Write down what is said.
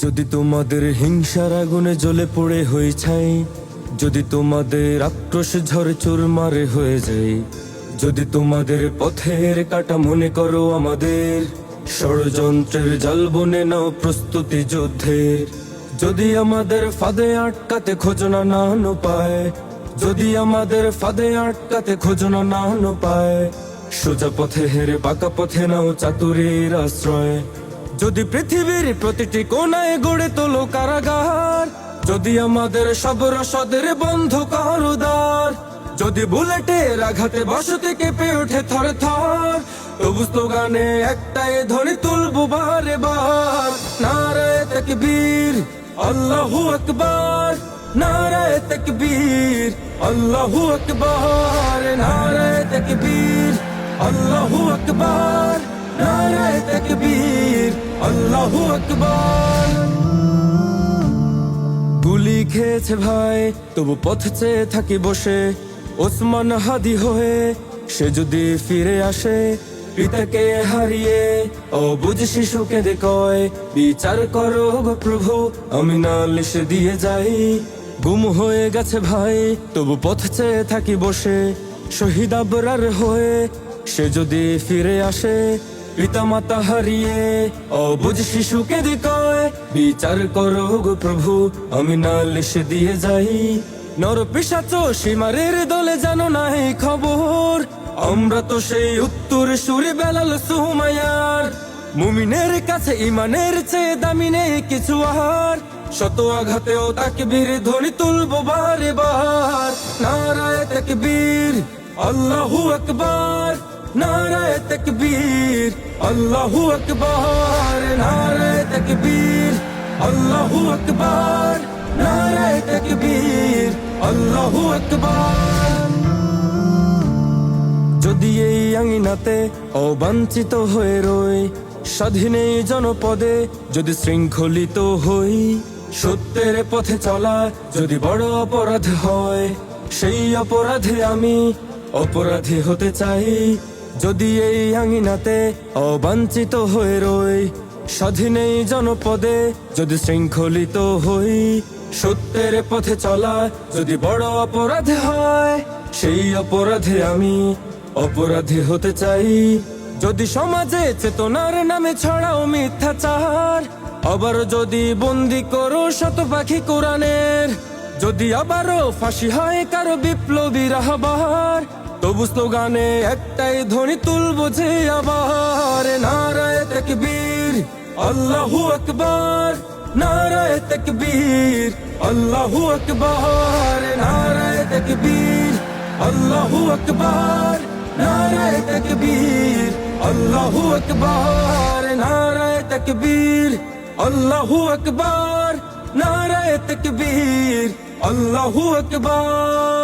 যদি তোমাদের হিংসার আগুনে জ্বলে পড়ে হয়ে ছাই, যদি তোমাদের আক্রোশ ঝড় চুরমারে হয়ে যায়, যদি তোমাদের পথের কাটা মনে করো আমাদের, ষড়যন্ত্রের জাল বুনে নাও প্রস্তুতি যুদ্ধের। যদি আমাদের ফাঁদে আটকাতে খোঁজনা না পায়, যদি আমাদের ফাঁদে আটকাতে খোঁজনা না পায়, সোজা পথে হেরে বাঁকা পথে নাও চাতুরীর আশ্রয়। যদি পৃথিবীর প্রতিটি কোণায় গড়ে তোলো কারাগার, যদি আমাদের সব রসদের বন্ধ করো দ্বার, যদি বুলেটের আঘাতে বসতি কেঁপে ওঠে থর থর, তবু স্লোগানে একটাই ধ্বনি তুলবো বারে বার, নারায়ে তাকবীর আল্লাহু আকবার, নারায়ে তাকবীর আল্লাহু আকবার, নারায়ে তাকবীর আল্লাহু আকবার, নারায়ে তাকবীর আল্লাহু আকবার। গুলি খেয়েছে ভাই তবু পথ চেয়ে থাকি বসে, ওসমান হাদি হয়ে সে যদি ফিরে আসে, পিতাকে হারিয়ে অবুঝ শিশুকে দেখয়, বিচার করো গো প্রভু আমি নালিশ দিয়ে যাই। গুম হয়ে গেছে ভাই তবু পথ চেয়ে থাকি বসে, শহীদ আবরার হয়ে সে যদি ফিরে আসে, পিতা মাতা হারিয়ে অবুঝ শিশুকে দেখয়, বিচার করো গো প্রভু আমি নালিশ দিয়ে যাই। নর পিশাচ সীমারের দলে জানো না এই খবর, আমরা তো সেই উত্তর সুরি বেলাল সুমাইয়ার। মুমিনের কাছে ইমানের চেয়ে দামি নেই কিছু আর, শত আঘাতেও তাকবীর ধ্বনি তুলবো বারে বার, নারায়ে তাকবীর আল্লাহু আকবার, নারায়ে তাকবীর আল্লাহু আকবার, নারায়ে তাকবীর আল্লাহু আকবার, নারায়ে তাকবীর আল্লাহু আকবার। যদি এই আঙিনাতে অবাঞ্ছিত হয়ে রই, স্বাধীন এই জনপদে যদি শৃঙ্খলিত হই, সত্যের পথে চলা যদি বড় অপরাধ হয়, সেই অপরাধে আমি অপরাধী হতে চাই। যদি এই আঙিনাতে অবাঞ্ছিত হয়ে রই, স্বাধীন এই জনপদে যদি শৃঙ্খলিত হই, সত্যের পথে চলা যদি বড় অপরাধ হয়, সেই অপরাধে আমি অপরাধী হতে চাই। যদি সমাজে চেতনার নামে ছড়াও মিথ্যাচার, আবার যদি বন্দি করো শত পাখি কোরআনের, যদি আবারও ফাঁসি হয় কারো বিপ্লবী রাহবার, তবু স্লোগানে একটাই ধ্বনি তুলবো যে আবার, নারায়ে তাকবীর আল্লাহু আকবার, নারায়ে তাকবীর আল্লাহু আকবার, নারায়ে তাকবীর আল্লাহু আকবার, নারায়ে তাকবীর আল্লাহু আকবার, নারায়ে তাকবীর আল্লাহু আকবার, নারায়ে তাকবীর আল্লাহু আকবার।